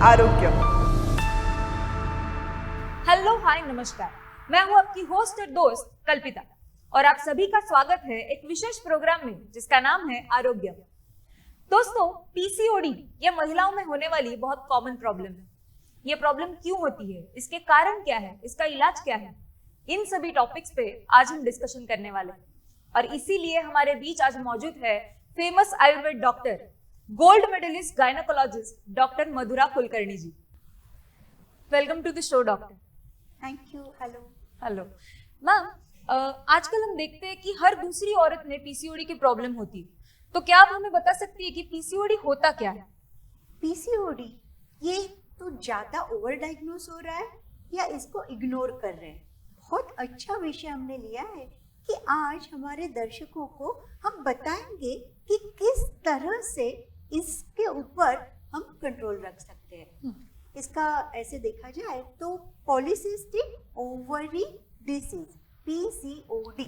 आरोग्य। Hello hi नमस्कार, मैं हूं आपकी होस्ट और दोस्त कल्पिता और आप सभी का स्वागत है एक विशेष प्रोग्राम में जिसका नाम है आरोग्य। दोस्तों, पीसीओडी ये महिलाओं में होने वाली बहुत कॉमन प्रॉब्लम है। ये प्रॉब्लम क्यों होती है, इसके कारण क्या है, इसका इलाज क्या है, इन सभी टॉपिक्स पे आज हम डिस्कशन करने वाले हैं। और इसीलिए हमारे बीच आज मौजूद है famous Ayurveda doctor, gold medallist gynaecologist doctor Madhura Kulkarni ji. Welcome to the show doctor. Thank you. Hello ma'am, आजकल हम देखते हैं कि हर दूसरी औरत में पीसीओडी की प्रॉब्लम होती है, तो क्या आप हमें बता सकती है कि पीसीओडी होता क्या है? पीसीओडी ये तो ज्यादा ओवर डायग्नोस हो रहा है या इसको इग्नोर कर रहे हैं। बहुत अच्छा विषय हमने लिया है कि आज हमारे दर्शकों को हम बताएंगे कि किस तरह से इसके ऊपर हम कंट्रोल रख सकते हैं। इसका ऐसे देखा जाए तो पॉलीसिस्टिक ओवरी डिसीज पीसीओडी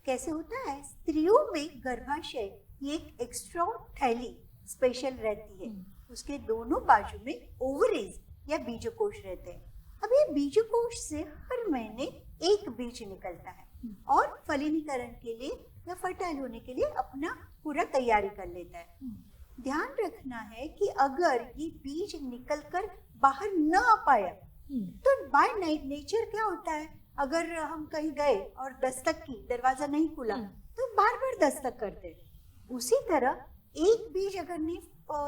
कैसे होता है? स्त्रियों में गर्भाशय ये एक एक्स्ट्रा थैली स्पेशल रहती है, उसके दोनों बाजू में ओवरीज या बीजकोष रहते हैं। अब ये बीजकोष से हर महीने एक बीज निकलता है और फलीनीकरण के लिए या फर्टाइल होने के लिए अपना पूरा तैयारी कर लेता है। ध्यान रखना है कि अगर ये बीज निकलकर बाहर न आ पाया तो बाय नेचर क्या होता है, अगर हम कहीं गए और दस्तक की, दरवाजा नहीं खुला तो बार बार दस्तक करते हैं। उसी तरह एक बीज अगर नहीं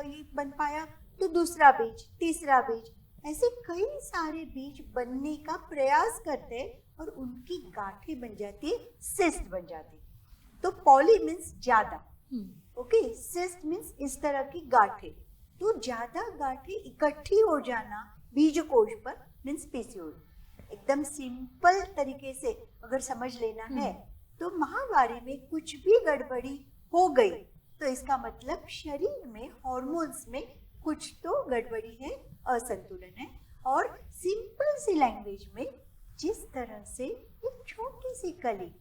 ये बन पाया तो दूसरा बीज, तीसरा बीज, ऐसे कई सारे बीज बनने का प्रयास करते हैं और उनकी गांठें बन जाती है, सिस्ट बन जाती है। तो पॉली मीन्स ज्यादा, ओके, सिस्ट मीन्स इस तरह की गांठें। तो ज्यादा गांठें इकट्ठी हो जाना बीजकोष पर मीन्स पीसीओडी। एकदम सिंपल तरीके से अगर समझ लेना है तो माहवारी में कुछ भी गड़बड़ी हो गई तो इसका मतलब शरीर में हार्मोन्स में कुछ तो गड़बड़ी है, असंतुलन है। और सिंपल सी लैंग्वेज में जिस तरह से एक छोटी सी कली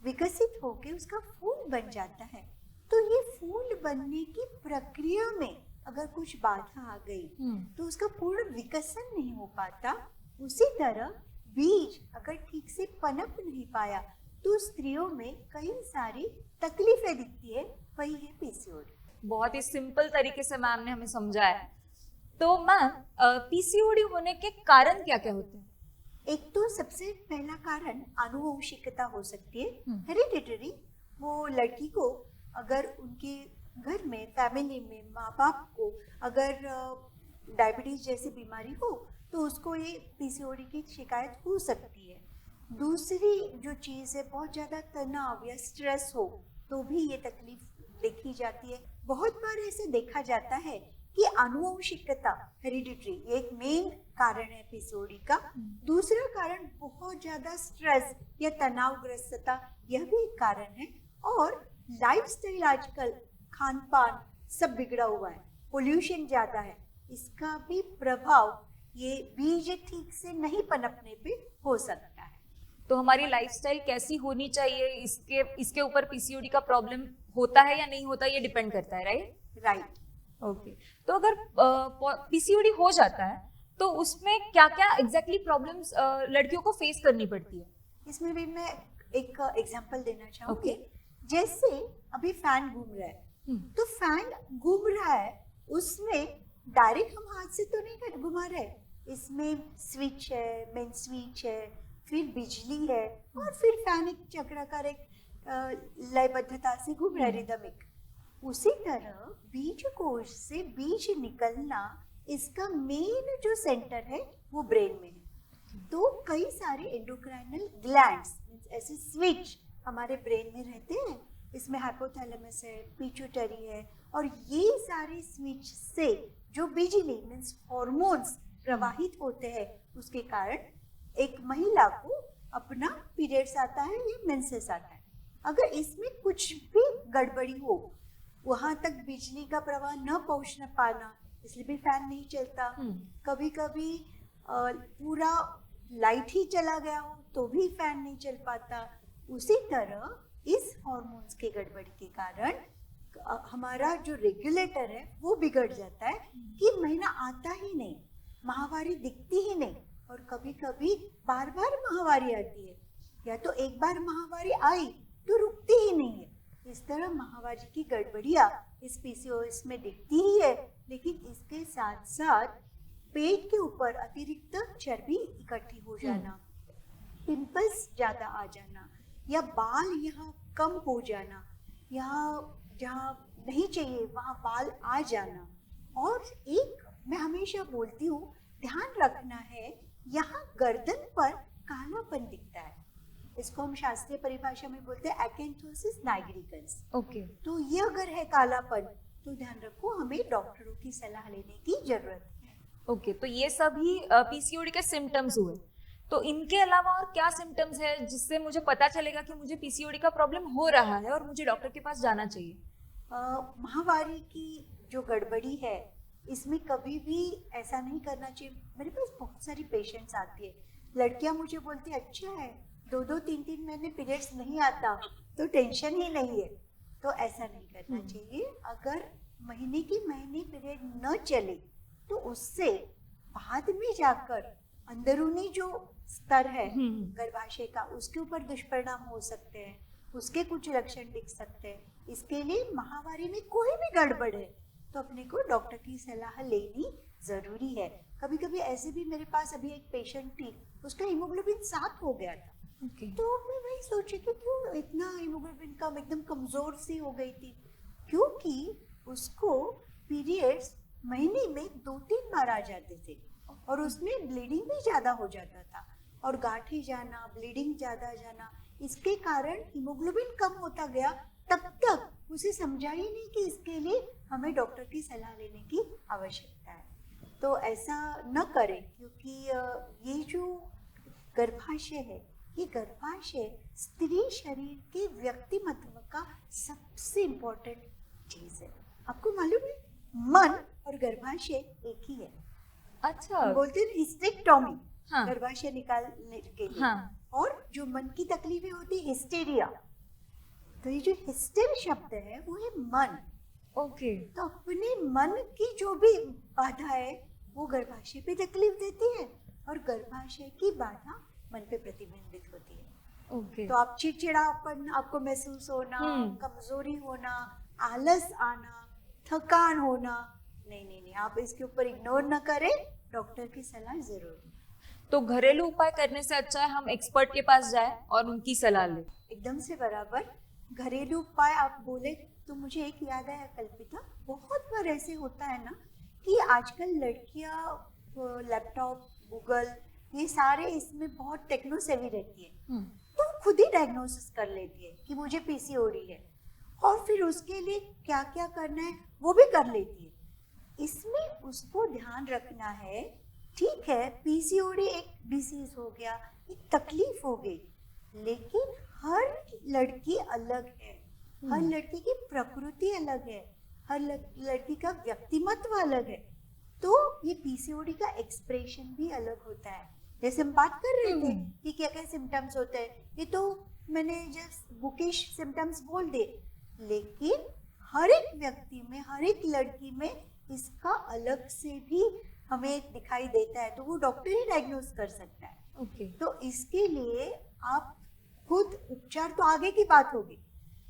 विकसित होकर उसका फूल बन जाता है, तो ये फूल बनने की प्रक्रिया में अगर कुछ बाधा आ गई तो उसका पूर्ण विकसन नहीं हो पाता। उसी तरह बीज अगर ठीक से पनप नहीं पाया तो स्त्रियों में कई सारी तकलीफें दिखती है, वही है पीसीओडी। बहुत ही सिंपल तरीके से मैम ने हमें समझाया। तो मैम, पीसीओडी होने के कारण क्या क्या होते हैं? एक तो सबसे पहला कारण आनुवंशिकता हो सकती है, हेरिडिटरी। वो लड़की को अगर उनके घर में, फैमिली में, माँ बाप को अगर डायबिटीज जैसी बीमारी हो तो उसको ये पीसीओडी की शिकायत हो सकती है। दूसरी जो चीज़ है, बहुत ज़्यादा तनाव या स्ट्रेस हो तो भी ये तकलीफ देखी जाती है। बहुत बार ऐसे देखा जाता है कि आनुवंशिकता, हेरिडिटरी, ये एक मेन कारण है पीसीओडी का। दूसरा कारण बहुत ज़्यादा स्ट्रेस या तनावग्रस्तता, यह भी एक कारण है। और लाइफस्टाइल आजकल खान पान सब बिगड़ा हुआ है, पोल्यूशन ज़्यादा है, इसका भी प्रभाव ये बीज ठीक से नहीं पनपने पे हो सकता है। तो हमारी लाइफस्टाइल कैसी होनी चाहिए, इसके ऊपर पीसीओडी का प्रॉब्लम होता है या नहीं होता, ये डिपेंड करता है, राइट। ओके। तो अगर पीसीओडी हो जाता है तो उसमें क्या क्या एग्जैक्टली प्रॉब्लम्स लड़कियों को फेस करनी पड़ती है? इसमें भी मैं एक एग्जांपल देना चाहूँगी। जैसे अभी फैन घूम रहा है, तो फैन घूम रहा है, उसमें डायरेक्ट हम हाथ से तो नहीं घुमा रहे, इसमें स्विच है, मेन स्विच है, फिर बिजली है और फिर फैन एक चक्राकार एक लयबद्धता से घूम रहा है, रिदमिक। उसी तरह बीजकोष से बीज निकलना, इसका मेन जो सेंटर है वो ब्रेन में है। तो कई सारे एंडोक्राइनल ग्लैंड्स, ऐसे स्विच हमारे ब्रेन में रहते हैं। इसमें हाइपोथैलेमस है, पिट्यूटरी है, और ये सारे स्विच से जो बिजली मीन्स हार्मोन्स प्रवाहित होते हैं, उसके कारण एक महिला को अपना पीरियड्स आता है या मेंसेस आता है। अगर इसमें कुछ भी गड़बड़ी हो, वहां तक बिजली का प्रवाह न पहुंच न पाना, इसलिए भी फैन नहीं चलता। कभी कभी पूरा लाइट ही चला गया हो तो भी फैन नहीं चल पाता। उसी तरह इस हार्मोन्स के गड़बड़ी के कारण हमारा जो रेगुलेटर है वो बिगड़ जाता है कि महीना आता ही नहीं, माहवारी दिखती ही नहीं, और कभी कभी बार बार माहवारी आती है, या तो एक बार माहवारी आई तो रुकती ही नहीं है। इस तरह माहवारी की गड़बड़ियाँ इस पीसीओएस में दिखती ही है, लेकिन इसके साथ साथ पेट के ऊपर अतिरिक्त चर्बी इकट्ठी हो जाना, पिंपल्स ज़्यादा आ जाना, या बाल यहाँ कम हो जाना, यहाँ जहाँ नहीं चाहिए वहाँ बाल आ जाना। और एक मैं हमेशा बोलती हूँ, ध्यान रखना है, यहाँ गर्दन पर कालापन दिखता है, इसको हम शास्त्रीय परिभाषा में बोलते हैं एक्यांथोसिस नाइग्रिकन्स। ओके तो ये अगर है कालापन तो ध्यान रखो, हमें डॉक्टरों की सलाह लेने की जरूरत है। ओके, तो ये सभी पीसीओडी के सिम्टम्स हुए, तो इनके अलावा और क्या सिम्टम्स है जिससे मुझे पता चलेगा कि मुझे पीसीओडी का प्रॉब्लम हो रहा है और मुझे डॉक्टर के पास जाना चाहिए? माहवारी की जो गड़बड़ी है, इसमें कभी भी ऐसा नहीं करना चाहिए। मेरे पास बहुत सारी पेशेंट्स आती है, लड़कियां मुझे बोलती है अच्छा है 2-3 महीने पीरियड्स नहीं आता तो टेंशन ही नहीं है, तो ऐसा नहीं करना चाहिए। अगर महीने की महीने पीरियड न चले तो उससे बाद में जाकर अंदरूनी जो स्तर है गर्भाशय का, उसके ऊपर दुष्परिणाम हो सकते हैं, उसके कुछ लक्षण दिख सकते हैं। इसके लिए माहवारी में कोई भी गड़बड़ है तो अपने को डॉक्टर की सलाह लेनी जरूरी है। कभी कभी ऐसे भी मेरे पास अभी एक पेशेंट थी, उसका हीमोग्लोबिन 7 हो गया था। तो मैं वही सोची कि क्यों इतना हीमोग्लोबिन कम, एकदम कमजोर सी हो गई थी, क्योंकि उसको पीरियड्स महीने में 2-3 बार आ जाते थे और उसमें ब्लीडिंग भी ज्यादा हो जाता था, और गांठें जाना, ब्लीडिंग ज्यादा जाना, इसके कारण हीमोग्लोबिन कम होता गया। तब तक उसे समझा ही नहीं कि इसके लिए हमें डॉक्टर की सलाह लेने की आवश्यकता है। तो ऐसा न करें, क्योंकि ये जो गर्भाशय है, ये गर्भाशय स्त्री शरीर के व्यक्तिमत्व का सबसे इम्पोर्टेंट चीज है। आपको मालूम है, मन और गर्भाशय एक ही है। अच्छा, हम बोलते हैं हिस्टेक्टोमी, हाँ। गर्भाशय निकालने के लिए, हाँ। और जो मन की तकलीफें होती है हिस्टेरिया। तो ये जो हिस्टेर शब्द है वो है मन। ओके, तो अपने मन की जो भी बाधा है वो गर्भाशय पे तकलीफ देती है, और गर्भाशय की बाधा मन पे प्रतिबिंबित होती है। ओके, तो आप चिड़चिड़ापन आपको महसूस होना, कमजोरी होना, आलस आना, थकान होना, नहीं, आप इसके ऊपर इग्नोर न करें, डॉक्टर की सलाह जरूर लें। तो घरेलू उपाय करने से अच्छा है हम एक्सपर्ट के पास जाएं और उनकी सलाह लें। एकदम से बराबर। घरेलू उपाय आप बोले तो मुझे एक याद आया कल्पिता, बहुत बार ऐसे होता है ना कि आजकल लड़कियां लैपटॉप, गूगल, ये सारे इसमें बहुत टेक्नो सेवी रहती है, तो खुद ही डायग्नोसिस कर लेती है कि मुझे पीसीओडी है, और फिर उसके लिए क्या क्या करना है वो भी कर लेती है। इसमें उसको ध्यान रखना है, ठीक है पीसीओडी एक डिसीज हो गया, एक तकलीफ हो गई, लेकिन हर लड़की अलग है, हर लड़की की प्रकृति अलग है, हर लड़की का व्यक्तिमत्व अलग है, तो ये पीसीओडी का एक्सप्रेशन भी अलग होता है। जैसे हम बात कर रहे थे कि क्या क्या सिम्टम्स होते हैं, ये तो मैंने जस्ट बुकिश सिम्टम्स बोल दिए, लेकिन हर एक व्यक्ति में, हर एक लड़की में इसका अलग से भी हमें दिखाई देता है, तो वो डॉक्टर ही डायग्नोस कर सकता है। ओके, तो इसके लिए आप खुद, उपचार तो आगे की बात होगी,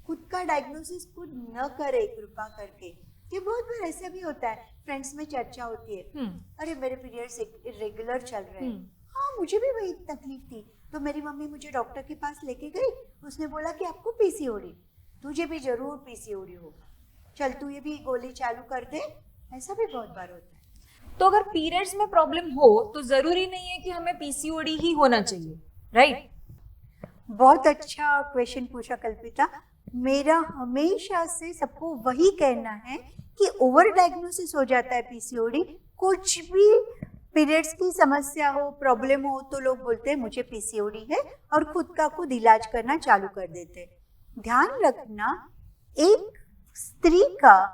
खुद का डायग्नोसिस खुद न करे कृपा करके। ये बहुत बार ऐसा भी होता है, फ्रेंड्स में चर्चा होती है, अरे मेरे पीरियड्स इरेगुलर चल रहे हैं, हाँ मुझे भी वही तकलीफ थी, तो मेरी मम्मी मुझे डॉक्टर के पास लेके गई, उसने बोला कि आपको पीसीओडी, तुझे भी जरूर पीसीओडी होगा, चल तू ये भी गोली चालू कर दे। ऐसा भी बहुत बार होता है। तो अगर पीरियड्स में प्रॉब्लम हो तो जरूरी नहीं है कि हमें पीसीओडी ही होना चाहिए, राइट? बहुत अच्छा क्वेश्चन पूछा कल्पिता। मेरा हमेशा से सबको वही कहना है कि ओवर डायग्नोसिस हो जाता है पीसीओडी। कुछ भी पीरियड्स की समस्या हो, प्रॉब्लम हो, तो लोग बोलते हैं मुझे पीसीओडी है और खुद का खुद इलाज करना चालू कर देते हैं। ध्यान रखना, एक स्त्री का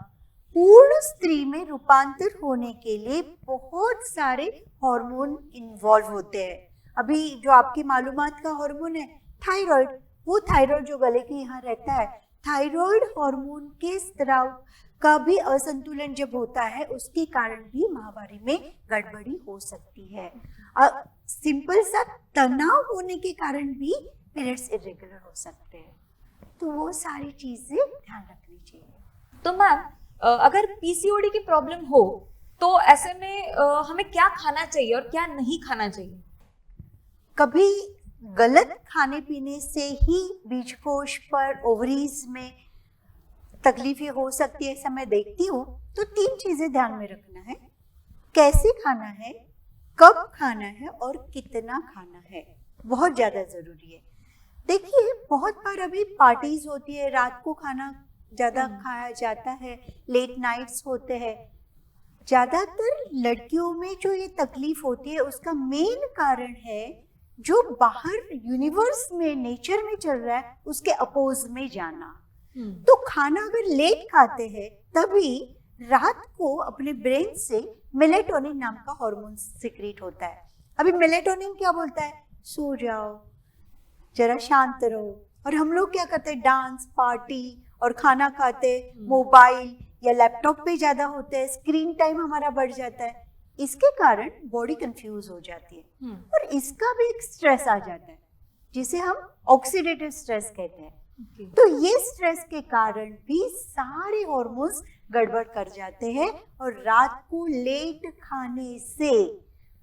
पूर्ण स्त्री में रूपांतर होने के लिए बहुत सारे हार्मोन इन्वॉल्व होते हैं। अभी जो आपकी मालूमात का हार्मोन है थायराइड, वो थायराइड जो गले के यहाँ रहता है, थायराइड हार्मोन के स्राव का भी असंतुलन जब होता है, उसके कारण भी माहवारी में गड़बड़ी हो सकती है। सिंपल सा तनाव होने के कारण भी पीरियड्स इरेगुलर हो सकते हैं। तो वो सारी चीजें ध्यान रखनी चाहिए। तो मैम, अगर पीसीओडी की प्रॉब्लम हो तो ऐसे में हमें क्या खाना चाहिए और क्या नहीं खाना चाहिए? कभी गलत खाने पीने से ही बीजकोश पर, ओवरीज में तकलीफें हो सकती है, ऐसा मैं देखती हूँ। तो 3 चीजें ध्यान में रखना है: कैसे खाना है, कब खाना है और कितना खाना है। बहुत ज्यादा जरूरी है। देखिए, बहुत बार अभी पार्टीज होती है, रात को खाना ज्यादा खाया जाता है, लेट नाइट्स होते हैं। ज्यादातर लड़कियों में जो ये तकलीफ होती है, उसका मेन कारण है जो बाहर यूनिवर्स में, नेचर में चल रहा है, उसके अपोज में जाना। तो खाना अगर लेट खाते हैं, तभी रात को अपने ब्रेन से मेलेटोनिन नाम का हार्मोन सिक्रीट होता है। अभी मेलेटोनिन क्या बोलता है? सो जाओ, जरा शांत रहो। और हम लोग क्या करते हैं? डांस, पार्टी और खाना खाते मोबाइल या लैपटॉप पे ज्यादा होते हैं, स्क्रीन टाइम हमारा बढ़ जाता है। इसके कारण बॉडी कंफ्यूज हो जाती है और इसका भी एक स्ट्रेस आ जाता है, जिसे हम ऑक्सीडेटिव स्ट्रेस कहते हैं। तो ये स्ट्रेस के कारण भी सारे हार्मोन्स गड़बड़ कर जाते हैं और रात को लेट खाने से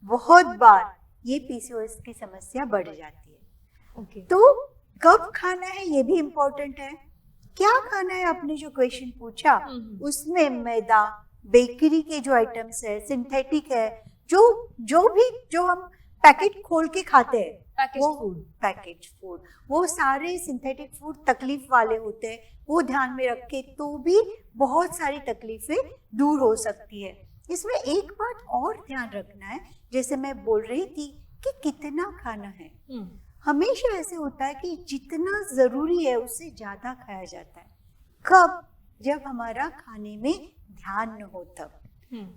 बहुत बार ये पीसीओएस की समस्या बढ़ जाती है। तो कब खाना है ये भी इम्पोर्टेंट है। क्या खाना है, आपने जो क्वेश्चन पूछा, उसमें मैदा, बेकरी के जो आइटम्स है, सिंथेटिक है, जो हम पैकेट खोल के खाते हैं, पैकेज फूड, वो सारे सिंथेटिक फूड तकलीफ वाले होते हैं। वो ध्यान में रख के तो भी बहुत सारी तकलीफें दूर हो सकती है। इसमें एक बात और ध्यान रखना है, जैसे मैं बोल रही थी कि कितना खाना है। हमेशा ऐसे होता है कि जितना जरूरी है उससे ज्यादा खाया जाता है। कब? जब हमारा खाने में ध्यान न हो तब।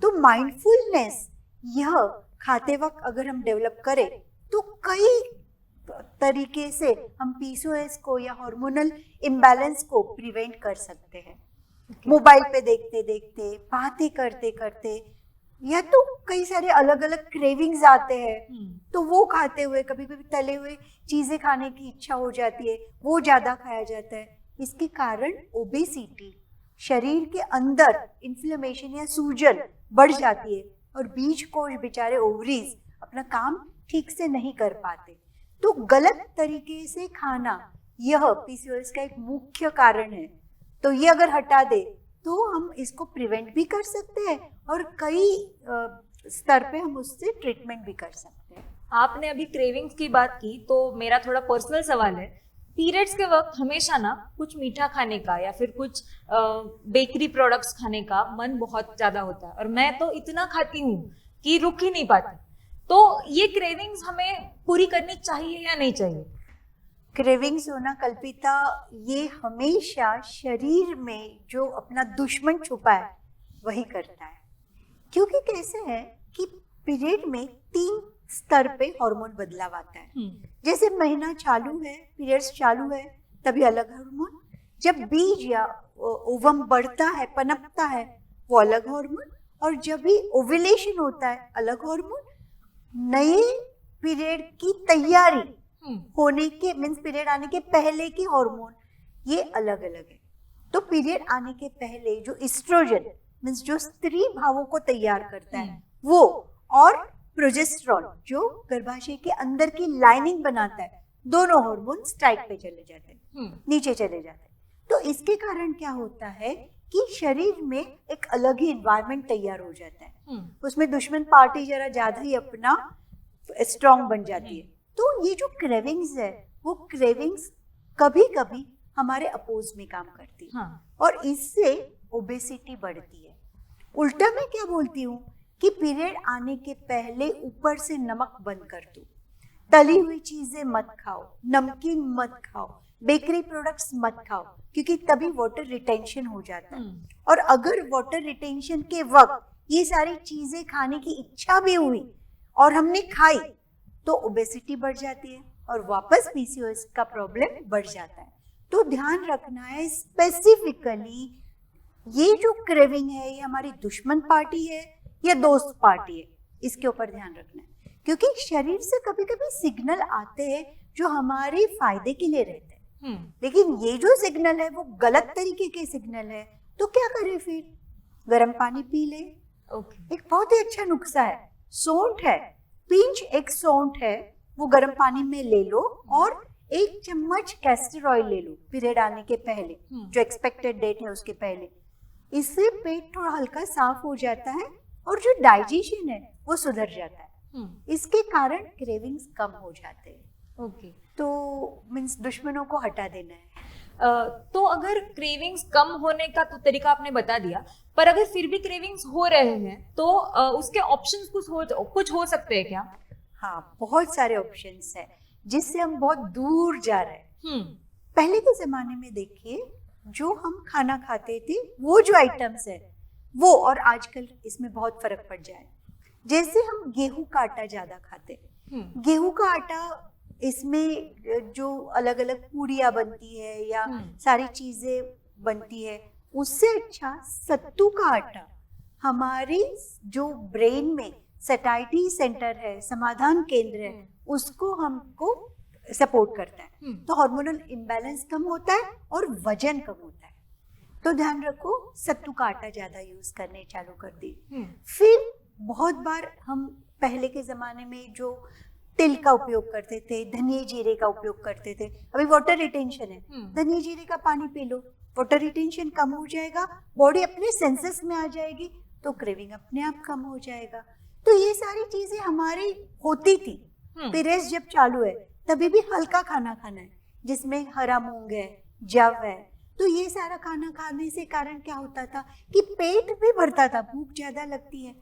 तो माइंडफुलनेस यह खाते वक्त अगर हम डेवलप करें तो कई तरीके से हम पीसीओएस को या हार्मोनल इम्बैलेंस को प्रिवेंट कर सकते हैं। मोबाइल पे देखते देखते, बातें करते करते, या तो कई सारे अलग अलग क्रेविंग्स आते हैं, तो वो खाते हुए, कभी कभी तले हुए चीजें खाने की इच्छा हो जाती है, वो ज्यादा खाया जाता है। इसके कारण ओबेसिटी, शरीर के अंदर इन्फ्लेमेशन या सूजन बढ़ जाती है और बीजकोश, बेचारे ओवरीज, अपना काम ठीक से नहीं कर पाते। तो गलत तरीके से खाना यह पीसीओएस का एक मुख्य कारण है। तो ये अगर हटा दे तो हम इसको प्रिवेंट भी कर सकते हैं और कई स्तर पे हम उससे ट्रीटमेंट भी कर सकते हैं। आपने अभी क्रेविंग्स की बात की, तो मेरा थोड़ा पर्सनल सवाल है। पीरियड्स के वक्त हमेशा ना कुछ मीठा खाने का या फिर कुछ बेकरी प्रोडक्ट्स खाने का मन बहुत ज्यादा होता है और मैं तो इतना खाती हूँ कि रुक ही नहीं पाती। तो ये क्रेविंग्स हमें पूरी करनी चाहिए या नहीं चाहिए? क्रेविंग्स होना, कल्पिता, ये हमेशा शरीर में जो अपना दुश्मन छुपा है वही करता है। क्योंकि कैसे है कि पीरियड में 3 स्तर पे हार्मोन बदलाव आता है। जैसे महीना चालू है, पीरियड्स चालू है, तभी अलग हार्मोन। जब बीज या ओवम बढ़ता है, पनपता है, वो अलग हार्मोन। और जब भी ओव्यूलेशन होता है, अलग हार्मोन। नए पीरियड की तैयारी होने के, मीन्स पीरियड आने के पहले की हार्मोन, ये अलग अलग है। तो पीरियड आने के पहले जो एस्ट्रोजन, मीन्स जो स्त्री भावों को तैयार करता है, वो, और प्रोजेस्टेरॉन जो गर्भाशय के अंदर की लाइनिंग बनाता है, दोनों हार्मोन स्ट्राइक पे चले जाते हैं, नीचे चले जाते हैं। तो इसके कारण क्या होता है कि शरीर में एक अलग ही एनवायरनमेंट तैयार हो जाता है। उसमें दुश्मन पार्टी जरा ज्यादा ही अपना स्ट्रॉन्ग बन जाती है। तो ये जो क्रेविंग्स है, वो क्रेविंग्स कभी कभी हमारे अपोज में काम करती है और इससे ओबेसिटी बढ़ती है। उल्टा मैं क्या बोलती हूँ कि पीरियड आने के पहले ऊपर से नमक बंद कर दो, तली हुई चीजें मत खाओ, नमकीन मत खाओ, बेकरी प्रोडक्ट्स मत खाओ, क्योंकि तभी वाटर रिटेंशन हो जाता है। और अगर वाटर रिटेंशन के वक्त ये सारी चीजें खाने की इच्छा भी हुई और हमने खाई तो ओबेसिटी बढ़ जाती है और वापस पीसीओएस का प्रॉब्लम बढ़ जाता है। तो ध्यान रखना है स्पेसिफिकली ये जो क्रेविंग है ये हमारी दुश्मन पार्टी है या दोस्त पार्टी है, इसके ऊपर ध्यान रखना है। क्योंकि शरीर से कभी कभी सिग्नल आते हैं जो हमारे फायदे के लिए रहते हैं, लेकिन ये जो सिग्नल है वो गलत तरीके के सिग्नल है, तो क्या करें फिर? गर्म पानी पी ले। एक बहुत ही अच्छा नुस्खा है, सौंठ है, पिंच एक सौंठ है, वो गर्म पानी में ले लो और 1 चम्मच कैस्टर ऑयल ले लो पीरियड आने के पहले, जो एक्सपेक्टेड डेट है उसके पहले। इससे पेट थोड़ा हल्का साफ हो जाता है और जो डाइजेशन है वो सुधर जाता है। इसके कारण क्रेविंग्स कम हो जाते हैं। तो मीन्स दुश्मनों को हटा देना है। तो अगर क्रेविंग्स कम होने का तो तरीका आपने बता दिया, पर अगर फिर भी क्रेविंग्स हो रहे हैं तो उसके ऑप्शंस कुछ हो सकते हैं क्या? हाँ, बहुत सारे ऑप्शंस हैं जिससे हम बहुत दूर जा रहे हैं। पहले के जमाने में देखिए, जो हम खाना खाते थे वो जो आइटम्स है वो, और आजकल इसमें बहुत फर्क पड़ जाए। जैसे हम गेहूं का आटा ज्यादा खाते, गेहूं का आटा, इसमें जो अलग अलग पूड़ियाँ बनती है या सारी चीजें बनती है, उससे अच्छा सत्तू का आटा हमारी जो ब्रेन में सैटाइटी सेंटर है, समाधान केंद्र है, उसको हमको सपोर्ट करता है। तो हार्मोनल इम्बैलेंस कम होता है और वजन कम होता है। तो ध्यान रखो, सत्तू का आटा ज्यादा यूज करने चालू कर दी। फिर बहुत बार हम पहले के जमाने में जो तिल का उपयोग करते थे, धनिया जीरे का उपयोग करते थे, अभी वाटर रिटेंशन है, धनिया जीरे का पानी पी लो, वाटर रिटेंशन कम हो जाएगा, बॉडी अपने सेंसेस में आ जाएगी, तो क्रेविंग अपने आप कम हो जाएगा। तो ये सारी चीजें हमारी होती थी। पीरियड्स जब चालू है तभी भी हल्का खाना खाना है, जिसमें हरा मूंग है, जव है। तो ये सारा खाना खाने से कारण क्या होता था कि पेट भी भरता था, भूख ज्यादा लगती है,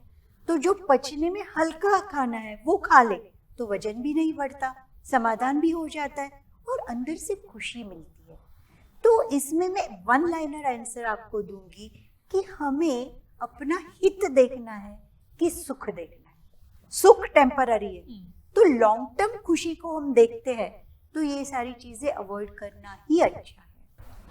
तो जो पचने में हल्का खाना है वो खा ले तो वजन भी नहीं बढ़ता, समाधान भी हो जाता है और अंदर से खुशी मिलती है। तो इसमें मैं 1 लाइनर आंसर आपको दूंगी कि हमें अपना हित देखना है कि सुख देखना है। सुख टेम्पररी है, तो लॉन्ग टर्म खुशी को हम देखते हैं, तो ये सारी चीजें अवॉइड करना ही अच्छा है।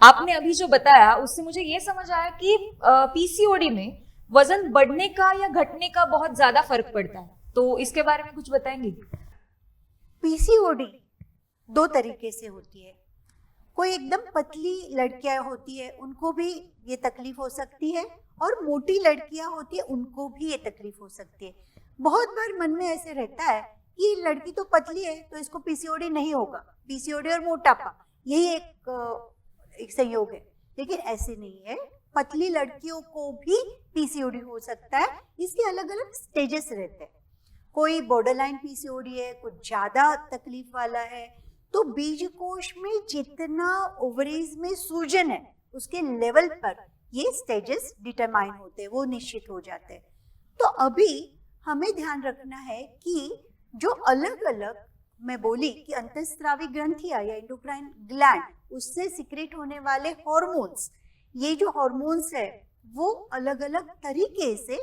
आपने अभी जो बताया उससे मुझे ये समझ आया कि पीसीओडी में वजन बढ़ने का या घटने का बहुत ज्यादा फर्क पड़ता है, तो इसके बारे में कुछ बताएंगे? पीसीओडी 2 तरीके से होती है। कोई एकदम पतली लड़कियां होती है, उनको भी ये तकलीफ हो सकती है, और मोटी लड़कियां होती है, उनको भी ये तकलीफ हो सकती है। बहुत बार मन में ऐसे रहता है कि लड़की तो पतली है तो इसको पीसीओडी नहीं होगा, पीसीओडी और मोटापा यही एक संयोग है, लेकिन ऐसे नहीं है। पतली लड़कियों को भी पीसीओडी हो सकता है। इसके अलग अलग स्टेजेस रहते हैं। कोई बॉर्डरलाइन पीसीओडी है, कुछ ज्यादा तकलीफ वाला है। तो बीजकोश में जितना ओवरीज में सूजन है उसके लेवल पर ये स्टेजेस डिटरमाइन होते हैं, वो निश्चित हो जाते हैं। तो अभी हमें ध्यान रखना है कि जो अलग अलग, मैं बोली कि अंतःस्रावी ग्रंथियां या एंडोक्राइन ग्लैंड, उससे सिक्रेट होने वाले हार्मोन्स, ये जो हार्मोन्स है वो अलग अलग तरीके से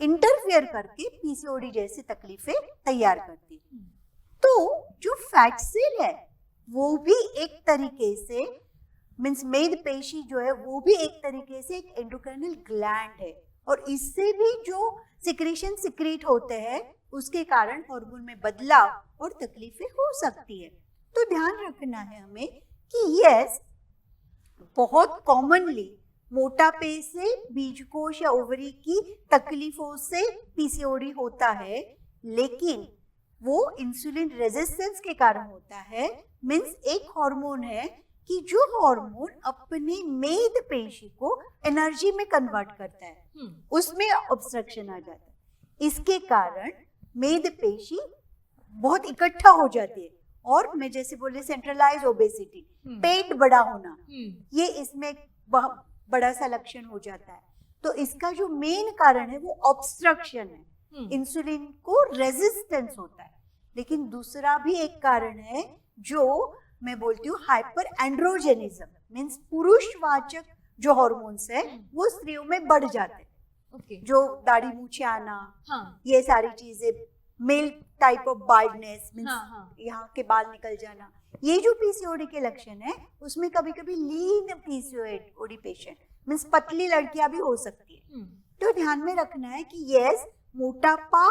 इंटरफेयर करके पीसीओडी जैसी तकलीफें तैयार करती है। तो जो फैट सेल है वो भी एक तरीके से, मीन्स मेद पेशी जो है वो भी एक तरीके से एक एंडोक्राइनल ग्लैंड है, और इससे भी जो सिक्रेशन सिक्रेट होते हैं उसके कारण हार्मोन में बदलाव और तकलीफें हो सकती है। तो ध्यान रखना है हमें कि यस, बहुत कॉमनली मोटापे से, बीजकोश या ओवरी की तकलीफों से पीसीओडी होता है, लेकिन वो इंसुलिन रेजिस्टेंस के कारण होता है। मीन्स एक हार्मोन है कि जो हार्मोन अपने मेद पेशी को एनर्जी में कन्वर्ट करता है, उसमें ऑब्स्ट्रक्शन आ जाता है। इसके कारण मेद पेशी बहुत इकट्ठा हो जाती है, और मैं जैसे बोले सेंट्रलाइज ओबेसिटी, पेट बड़ा होना, ये इसमें बड़ा सा लक्षण हो जाता है। तो इसका जो मेन कारण है वो ऑब्स्ट्रक्शन है, इंसुलिन को रेजिस्टेंस होता है। लेकिन दूसरा भी एक कारण है जो मैं बोलती हूँ हाइपर एंड्रोजेनिज्म, मीन्स पुरुषवाचक जो हार्मोन्स है वो स्त्रियों में बढ़ जाते हैं। जो दाढ़ी मूछे आना, ये सारी चीजें मेल टाइप ऑफ बाल्डनेस, हाँ। यहाँ के बाल निकल जाना, ये जो पीसीओडी के लक्षण है उसमें कभी कभी लीन पीसीओडी पेशेंट मीन्स पतली लड़कियां भी हो सकती है। तो ध्यान में रखना है कि यस, मोटापा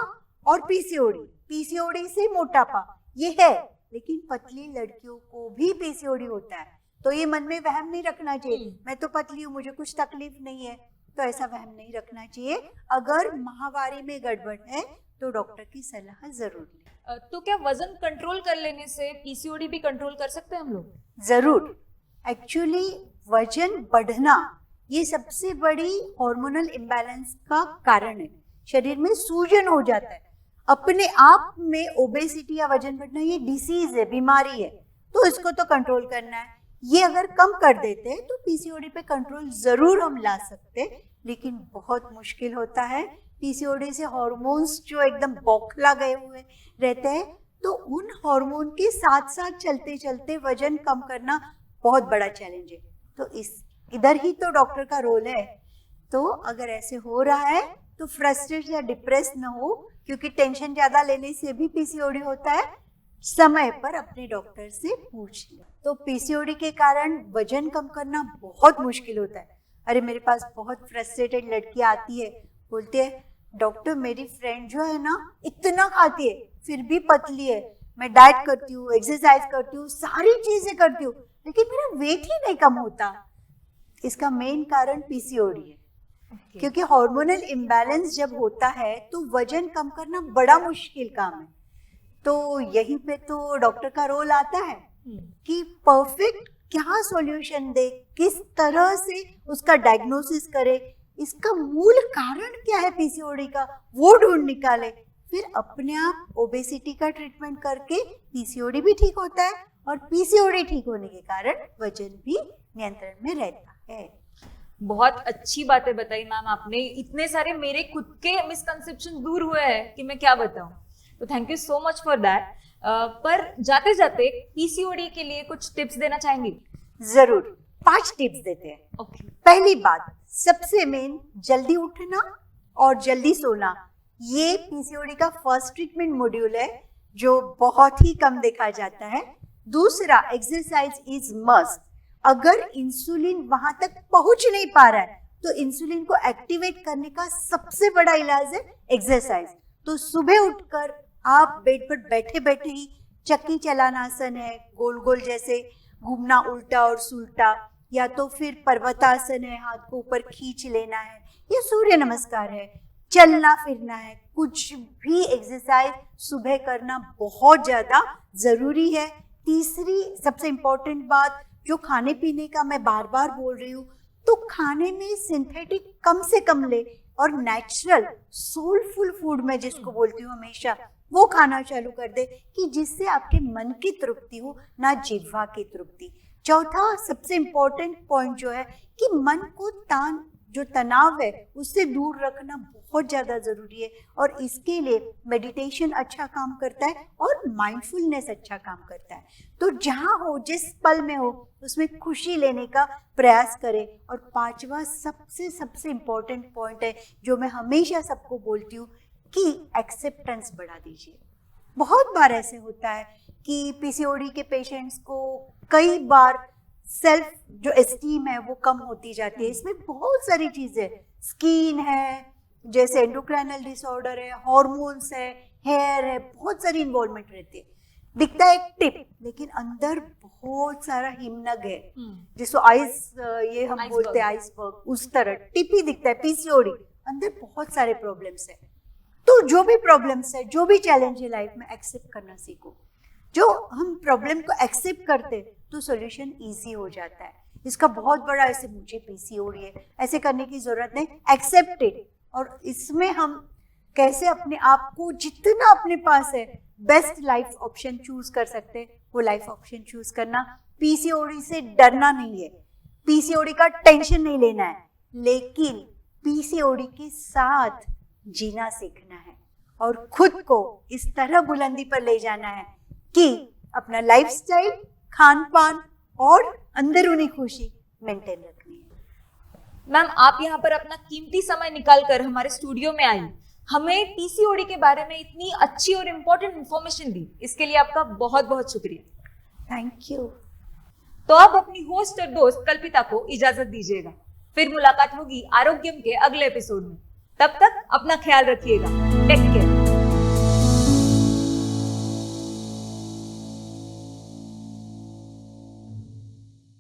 और पीसीओडी से मोटापा ये है, लेकिन पतली लड़कियों को भी पीसीओडी होता है। तो ये मन में वहम नहीं रखना चाहिए मैं तो पतली हूँ, मुझे कुछ तकलीफ नहीं है, तो ऐसा वहम नहीं रखना चाहिए। अगर माहवारी में गड़बड़ है तो डॉक्टर की सलाह जरूर लें। तो क्या वजन कंट्रोल कर लेने से पीसीओडी भी कंट्रोल कर सकते हैं हम लोग? जरूर। एक्चुअली वजन बढ़ना ये सबसे बड़ी हार्मोनल इम्बैलेंस का कारण है। शरीर में सूजन हो जाता है अपने आप में। ओबेसिटी या वजन बढ़ना ये डिसीज है, बीमारी है, तो इसको तो कंट्रोल करना है। ये अगर कम कर देते हैं तो पीसीओडी पे कंट्रोल जरूर हम ला सकते हैं, लेकिन बहुत मुश्किल होता है। पीसीओडी से हार्मोन्स जो एकदम बौखला गए हुए रहते हैं, तो उन हार्मोन के साथ साथ चलते चलते वजन कम करना बहुत बड़ा चैलेंज है। तो इधर ही तो डॉक्टर का रोल है। तो अगर ऐसे हो रहा है तो फ्रस्ट्रेट या डिप्रेस न हो, क्योंकि टेंशन ज्यादा लेने से भी पीसीओडी होता है। समय पर अपने डॉक्टर से पूछ ले। तो पीसीओडी के कारण वजन कम करना बहुत मुश्किल होता है। अरे मेरे पास बहुत फ्रस्ट्रेटेड लड़कियां आती है, बोलती है डॉक्टर मेरी फ्रेंड जो है ना इतना खाती है फिर भी पतली है, मैं डाइट करती हूँ, एक्सरसाइज करती हूँ, सारी चीजें करती हूँ, लेकिन मेरा वेट ही नहीं कम होता। इसका मेन कारण पीसीओडी है। क्योंकि हार्मोनल इम्बैलेंस जब होता है तो वजन कम करना बड़ा मुश्किल काम है। तो यहीं पे तो डॉक्टर का रोल आता है कि परफेक्ट क्या सॉल्यूशन दे, किस तरह से उसका डायग्नोसिस करे, इसका मूल कारण क्या है पीसीओडी का, वो ढूंढ निकाले। फिर अपने आप ओबेसिटी का ट्रीटमेंट करके पीसीओडी भी ठीक होता है, और पीसीओडी ठीक होने के कारण वजन भी नियंत्रण में रहता है। बहुत अच्छी बातें बताई मैम आपने। इतने सारे मेरे खुद के मिसकंसेप्शन दूर हुए हैं कि मैं क्या बताऊं। तो thank you so much for that. पर जाते जाते पीसीओडी के लिए कुछ टिप्स देना चाहेंगे? जरूर, 5 टिप्स देते हैं। ओके। पहली बात, सबसे मेन, जल्दी उठना और जल्दी सोना। ये पीसीओडी का फर्स्ट ट्रीटमेंट मॉड्यूल है जो बहुत ही कम देखा जाता है। दूसरा, एक्सरसाइज इज मस्ट। अगर इंसुलिन वहां तक पहुंच नहीं पा रहा है तो इंसुलिन को एक्टिवेट करने का सबसे बड़ा इलाज है एक्सरसाइज। तो सुबह उठकर आप बेड पर बैठे बैठे ही चक्की चलाना आसन है, गोल गोल जैसे घूमना उल्टा और सुल्टा, या तो फिर पर्वतासन है, हाथ को ऊपर खींच लेना है, या सूर्य नमस्कार है, चलना फिरना है, कुछ भी एक्सरसाइज सुबह करना बहुत ज्यादा जरूरी है। तीसरी सबसे इम्पोर्टेंट बात, जो खाने पीने का मैं बार बार बोल रही हूँ, तो खाने में सिंथेटिक कम से कम ले और नेचुरल सोलफुल फूड मैं जिसको बोलती हूँ हमेशा, वो खाना चालू कर दे कि जिससे आपके मन की तृप्ति हो, ना जिह्वा की तृप्ति। चौथा सबसे इम्पोर्टेंट पॉइंट जो है कि मन को जो तनाव है उससे दूर रखना बहुत ज्यादा जरूरी है, और इसके लिए मेडिटेशन अच्छा काम करता है और माइंडफुलनेस अच्छा काम करता है। तो जहाँ हो, जिस पल में हो, उसमें खुशी लेने का प्रयास करें। और 5वां सबसे इम्पोर्टेंट पॉइंट है जो मैं हमेशा सबको बोलती हूँ कि एक्सेप्टेंस बढ़ा दीजिए। बहुत बार ऐसे होता है कि पीसीओडी के पेशेंट्स को कई बार सेल्फ जो एस्टीम है वो कम होती जाती है। इसमें बहुत सारी चीजें, स्किन है, जैसे एंडोक्राइनल डिसऑर्डर है, हार्मोन्स है, हेयर है, बहुत सारी इन्वॉल्वमेंट रहती है। दिखता है एक टिप, लेकिन अंदर बहुत सारा हिमनग है, जिसको आइस ये हम बोलते हैं आइसबर्ग, उस तरह टिप ही दिखता है। पीसीओडी अंदर बहुत सारे प्रॉब्लम्स है। तो जो भी प्रॉब्लम्स है, जो भी चैलेंज है लाइफ में, एक्सेप्ट करना सीखो। जो हम प्रॉब्लम को एक्सेप्ट करते तो सॉल्यूशन इजी हो जाता है। इसका बहुत बड़ा ऐसे मुझे पीसीओडी है ऐसे करने की जरूरत नहीं, एक्सेप्ट इट। और इसमें हम कैसे अपने आप को जितना अपने पास है बेस्ट लाइफ ऑप्शन चूज कर सकते हैं, वो लाइफ ऑप्शन चूज करना। पीसीओडी से डरना नहीं है, पीसीओडी का टेंशन नहीं लेना है, लेकिन पीसीओडी के साथ जीना सीखना है और खुद को इस तरह बुलंदी पर ले जाना है कि अपना लाइफस्टाइल, खान पान और अंदरूनी खुशी मेंटेन रखनी है। मैम, आप यहाँ पर अपना कीमती समय निकाल कर हमारे स्टूडियो में आई, हमें पीसीओडी के बारे में इतनी अच्छी और इम्पोर्टेंट इंफॉर्मेशन दी, इसके लिए आपका बहुत बहुत शुक्रिया। Thank you. तो अब अपनी होस्ट और दोस्त कल्पिता को इजाजत दीजिएगा। फिर मुलाकात होगी आरोग्यम के अगले एपिसोड में। तब तक अपना ख्याल रखिएगा। Take care.